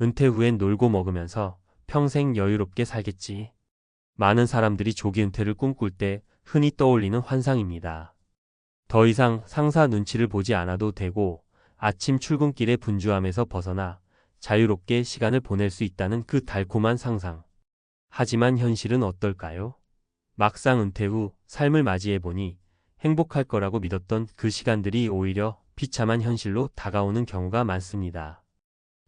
은퇴 후엔 놀고 먹으면서 평생 여유롭게 살겠지. 많은 사람들이 조기 은퇴를 꿈꿀 때 흔히 떠올리는 환상입니다. 더 이상 상사 눈치를 보지 않아도 되고 아침 출근길의 분주함에서 벗어나 자유롭게 시간을 보낼 수 있다는 그 달콤한 상상. 하지만 현실은 어떨까요? 막상 은퇴 후 삶을 맞이해보니 행복할 거라고 믿었던 그 시간들이 오히려 비참한 현실로 다가오는 경우가 많습니다.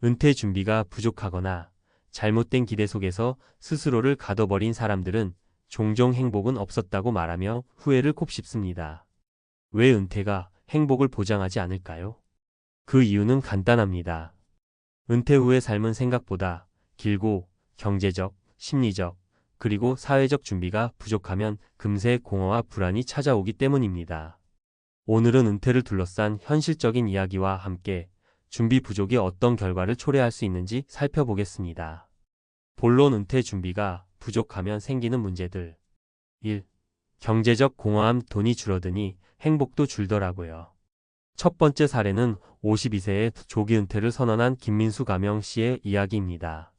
은퇴 준비가 부족하거나 잘못된 기대 속에서 스스로를 가둬버린 사람들은 종종 행복은 없었다고 말하며 후회를 곱씹습니다. 왜 은퇴가 행복을 보장하지 않을까요? 그 이유는 간단합니다. 은퇴 후의 삶은 생각보다 길고 경제적, 심리적, 그리고 사회적 준비가 부족하면 금세 공허와 불안이 찾아오기 때문입니다. 오늘은 은퇴를 둘러싼 현실적인 이야기와 함께 준비 부족이 어떤 결과를 초래할 수 있는지 살펴보겠습니다. 본론 은퇴 준비가 부족하면 생기는 문제들. 1. 경제적 공허함. 돈이 줄어드니 행복도 줄더라고요. 첫 번째 사례는 52세에 조기 은퇴를 선언한 김민수 가명 씨의 이야기입니다.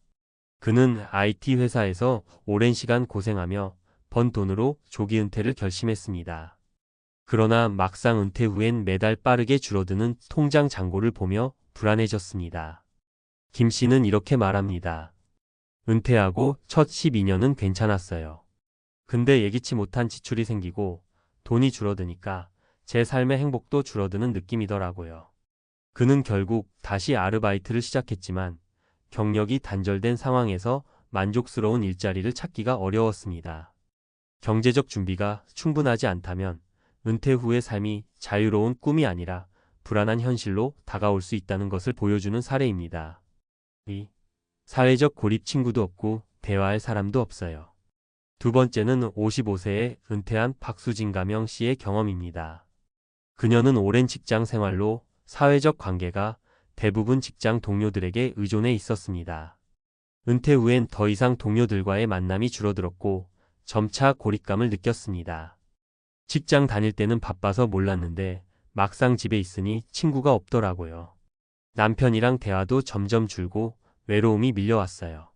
그는 IT 회사에서 오랜 시간 고생하며 번 돈으로 조기 은퇴를 결심했습니다. 그러나 막상 은퇴 후엔 매달 빠르게 줄어드는 통장 잔고를 보며 불안해졌습니다. 김 씨는 이렇게 말합니다. 은퇴하고 첫 12년은 괜찮았어요. 근데 예기치 못한 지출이 생기고 돈이 줄어드니까 제 삶의 행복도 줄어드는 느낌이더라고요. 그는 결국 다시 아르바이트를 시작했지만 경력이 단절된 상황에서 만족스러운 일자리를 찾기가 어려웠습니다. 경제적 준비가 충분하지 않다면 은퇴 후의 삶이 자유로운 꿈이 아니라 불안한 현실로 다가올 수 있다는 것을 보여주는 사례입니다. 2. 사회적 고립. 친구도 없고 대화할 사람도 없어요. 두 번째는 55세에 은퇴한 박수진 가명 씨의 경험입니다. 그녀는 오랜 직장 생활로 사회적 관계가 대부분 직장 동료들에게 의존해 있었습니다. 은퇴 후엔 더 이상 동료들과의 만남이 줄어들었고 점차 고립감을 느꼈습니다. 직장 다닐 때는 바빠서 몰랐는데 막상 집에 있으니 친구가 없더라고요. 남편이랑 대화도 점점 줄고 외로움이 밀려왔어요.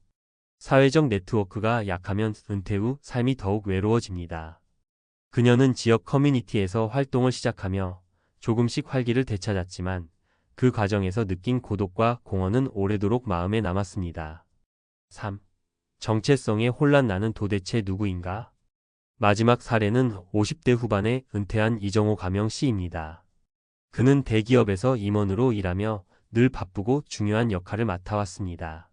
사회적 네트워크가 약하면 은퇴 후 삶이 더욱 외로워집니다. 그녀는 지역 커뮤니티에서 활동을 시작하며 조금씩 활기를 되찾았지만 그 과정에서 느낀 고독과 공허는 오래도록 마음에 남았습니다. 3. 정체성의 혼란. 나는 도대체 누구인가? 마지막 사례는 50대 후반에 은퇴한 이정호 가명 씨입니다. 그는 대기업에서 임원으로 일하며 늘 바쁘고 중요한 역할을 맡아왔습니다.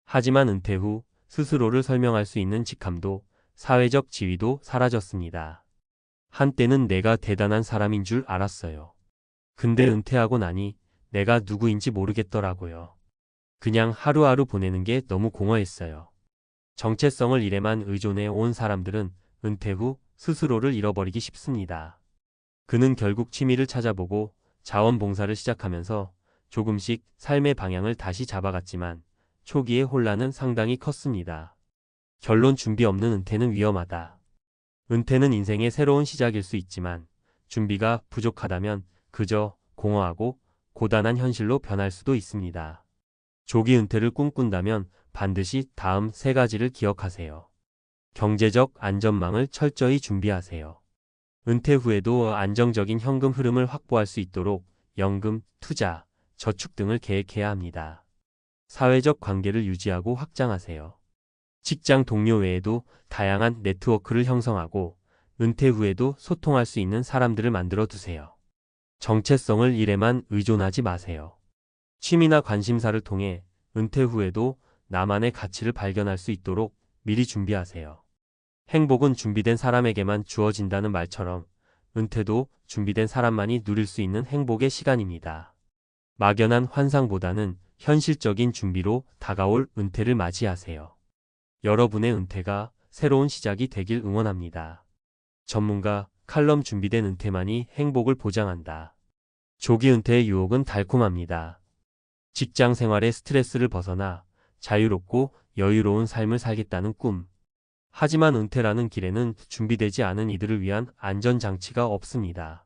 하지만 은퇴 후 스스로를 설명할 수 있는 직함도 사회적 지위도 사라졌습니다. 한때는 내가 대단한 사람인 줄 알았어요. 근데 은퇴하고 나니 내가 누구인지 모르겠더라고요. 그냥 하루하루 보내는 게 너무 공허했어요. 정체성을 일에만 의존해 온 사람들은 은퇴 후 스스로를 잃어버리기 쉽습니다. 그는 결국 취미를 찾아보고 자원봉사를 시작하면서 조금씩 삶의 방향을 다시 잡아갔지만 초기의 혼란은 상당히 컸습니다. 결론. 준비 없는 은퇴는 위험하다. 은퇴는 인생의 새로운 시작일 수 있지만 준비가 부족하다면 그저 공허하고 고단한 현실로 변할 수도 있습니다. 조기 은퇴를 꿈꾼다면 반드시 다음 세 가지를 기억하세요. 경제적 안전망을 철저히 준비하세요. 은퇴 후에도 안정적인 현금 흐름을 확보할 수 있도록 연금, 투자, 저축 등을 계획해야 합니다. 사회적 관계를 유지하고 확장하세요. 직장 동료 외에도 다양한 네트워크를 형성하고 은퇴 후에도 소통할 수 있는 사람들을 만들어 두세요. 정체성을 일에만 의존하지 마세요. 취미나 관심사를 통해 은퇴 후에도 나만의 가치를 발견할 수 있도록 미리 준비하세요. 행복은 준비된 사람에게만 주어진다는 말처럼 은퇴도 준비된 사람만이 누릴 수 있는 행복의 시간입니다. 막연한 환상보다는 현실적인 준비로 다가올 은퇴를 맞이하세요. 여러분의 은퇴가 새로운 시작이 되길 응원합니다. 전문가 칼럼. 준비된 은퇴만이 행복을 보장한다. 조기 은퇴의 유혹은 달콤합니다. 직장 생활의 스트레스를 벗어나 자유롭고 여유로운 삶을 살겠다는 꿈. 하지만 은퇴라는 길에는 준비되지 않은 이들을 위한 안전장치가 없습니다.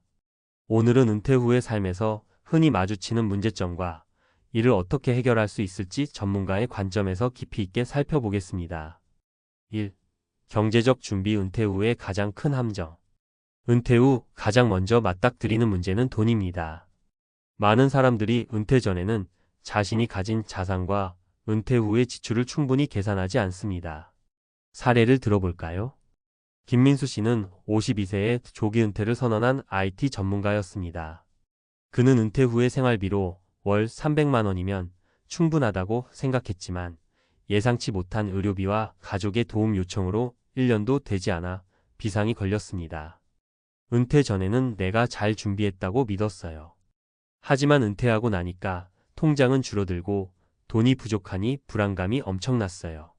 오늘은 은퇴 후의 삶에서 흔히 마주치는 문제점과 이를 어떻게 해결할 수 있을지 전문가의 관점에서 깊이 있게 살펴보겠습니다. 1. 경제적 준비 은퇴 후의 가장 큰 함정. 은퇴 후 가장 먼저 맞닥뜨리는 문제는 돈입니다. 많은 사람들이 은퇴 전에는 자신이 가진 자산과 은퇴 후의 지출을 충분히 계산하지 않습니다. 사례를 들어볼까요? 김민수 씨는 52세에 조기 은퇴를 선언한 IT 전문가였습니다. 그는 은퇴 후의 생활비로 월 300만 원이면 충분하다고 생각했지만 예상치 못한 의료비와 가족의 도움 요청으로 1년도 되지 않아 비상이 걸렸습니다. 은퇴 전에는 내가 잘 준비했다고 믿었어요. 하지만 은퇴하고 나니까 통장은 줄어들고 돈이 부족하니 불안감이 엄청났어요.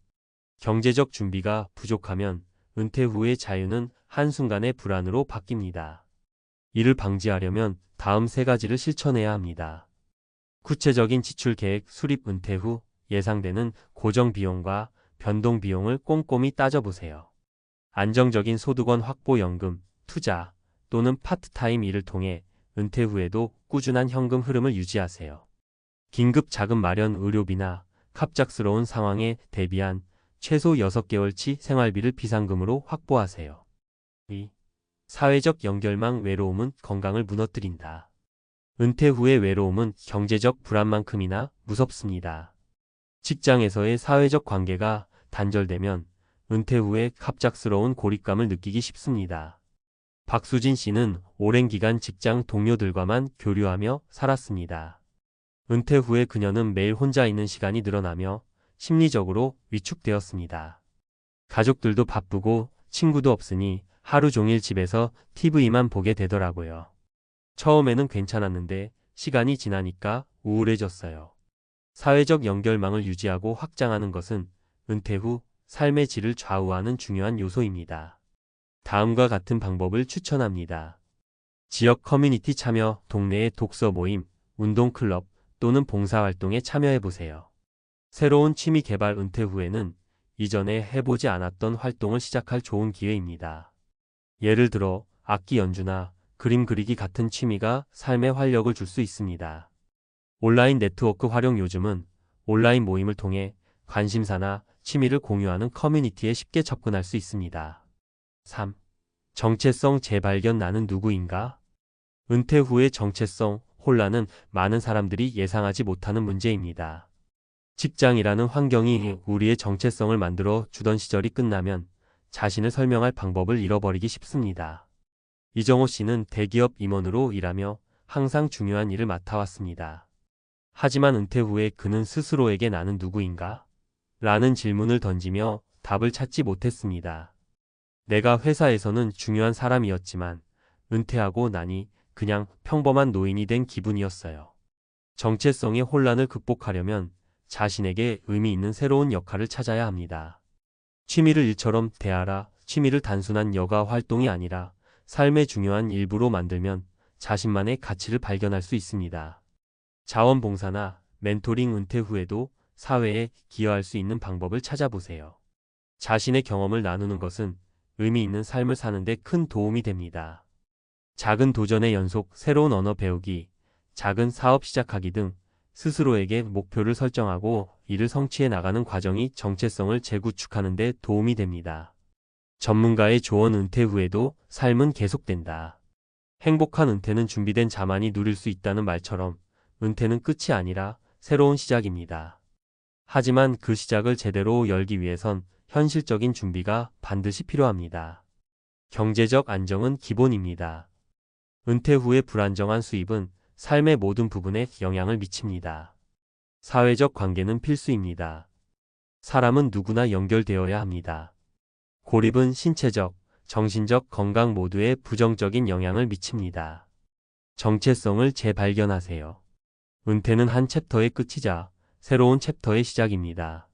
경제적 준비가 부족하면 은퇴 후의 자유는 한순간의 불안으로 바뀝니다. 이를 방지하려면 다음 3가지를 실천해야 합니다. 구체적인 지출 계획 수립. 은퇴 후 예상되는 고정 비용과 변동 비용을 꼼꼼히 따져보세요. 안정적인 소득원 확보. 연금, 투자 또는 파트타임 일을 통해 은퇴 후에도 꾸준한 현금 흐름을 유지하세요. 긴급 자금 마련. 의료비나 갑작스러운 상황에 대비한 최소 6개월치 생활비를 비상금으로 확보하세요. 2. 사회적 연결망. 외로움은 건강을 무너뜨린다. 은퇴 후의 외로움은 경제적 불안만큼이나 무섭습니다. 직장에서의 사회적 관계가 단절되면 은퇴 후에 갑작스러운 고립감을 느끼기 쉽습니다. 박수진 씨는 오랜 기간 직장 동료들과만 교류하며 살았습니다. 은퇴 후에 그녀는 매일 혼자 있는 시간이 늘어나며 심리적으로 위축되었습니다. 가족들도 바쁘고 친구도 없으니 하루 종일 집에서 TV만 보게 되더라고요. 처음에는 괜찮았는데 시간이 지나니까 우울해졌어요. 사회적 연결망을 유지하고 확장하는 것은 은퇴 후 삶의 질을 좌우하는 중요한 요소입니다. 다음과 같은 방법을 추천합니다. 지역 커뮤니티 참여. 동네의 독서 모임, 운동 클럽 또는 봉사활동에 참여해보세요. 새로운 취미 개발. 은퇴 후에는 이전에 해보지 않았던 활동을 시작할 좋은 기회입니다. 예를 들어 악기 연주나 그림 그리기 같은 취미가 삶에 활력을 줄 수 있습니다. 온라인 네트워크 활용. 요즘은 온라인 모임을 통해 관심사나 취미를 공유하는 커뮤니티에 쉽게 접근할 수 있습니다. 3. 정체성 재발견. 나는 누구인가? 은퇴 후의 정체성 혼란은 많은 사람들이 예상하지 못하는 문제입니다. 직장이라는 환경이 우리의 정체성을 만들어 주던 시절이 끝나면 자신을 설명할 방법을 잃어버리기 쉽습니다. 이정호 씨는 대기업 임원으로 일하며 항상 중요한 일을 맡아왔습니다. 하지만 은퇴 후에 그는 스스로에게 나는 누구인가? 라는 질문을 던지며 답을 찾지 못했습니다. 내가 회사에서는 중요한 사람이었지만 은퇴하고 나니 그냥 평범한 노인이 된 기분이었어요. 정체성의 혼란을 극복하려면 자신에게 의미 있는 새로운 역할을 찾아야 합니다. 취미를 일처럼 대하라. 취미를 단순한 여가 활동이 아니라 삶의 중요한 일부로 만들면 자신만의 가치를 발견할 수 있습니다. 자원봉사나 멘토링. 은퇴 후에도 사회에 기여할 수 있는 방법을 찾아보세요. 자신의 경험을 나누는 것은 의미 있는 삶을 사는 데 큰 도움이 됩니다. 작은 도전의 연속. 새로운 언어 배우기, 작은 사업 시작하기 등 스스로에게 목표를 설정하고 이를 성취해 나가는 과정이 정체성을 재구축하는 데 도움이 됩니다. 전문가의 조언. 은퇴 후에도 삶은 계속된다. 행복한 은퇴는 준비된 자만이 누릴 수 있다는 말처럼 은퇴는 끝이 아니라 새로운 시작입니다. 하지만 그 시작을 제대로 열기 위해선 현실적인 준비가 반드시 필요합니다. 경제적 안정은 기본입니다. 은퇴 후의 불안정한 수입은 삶의 모든 부분에 영향을 미칩니다. 사회적 관계는 필수입니다. 사람은 누구나 연결되어야 합니다. 고립은 신체적, 정신적 건강 모두에 부정적인 영향을 미칩니다. 정체성을 재발견하세요. 은퇴는 한 챕터의 끝이자 새로운 챕터의 시작입니다.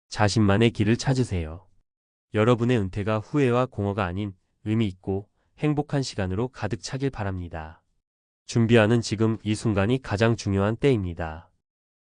자신만의 길을 찾으세요. 여러분의 은퇴가 후회와 공허가 아닌 의미 있고 행복한 시간으로 가득 차길 바랍니다. 준비하는 지금 이 순간이 가장 중요한 때입니다.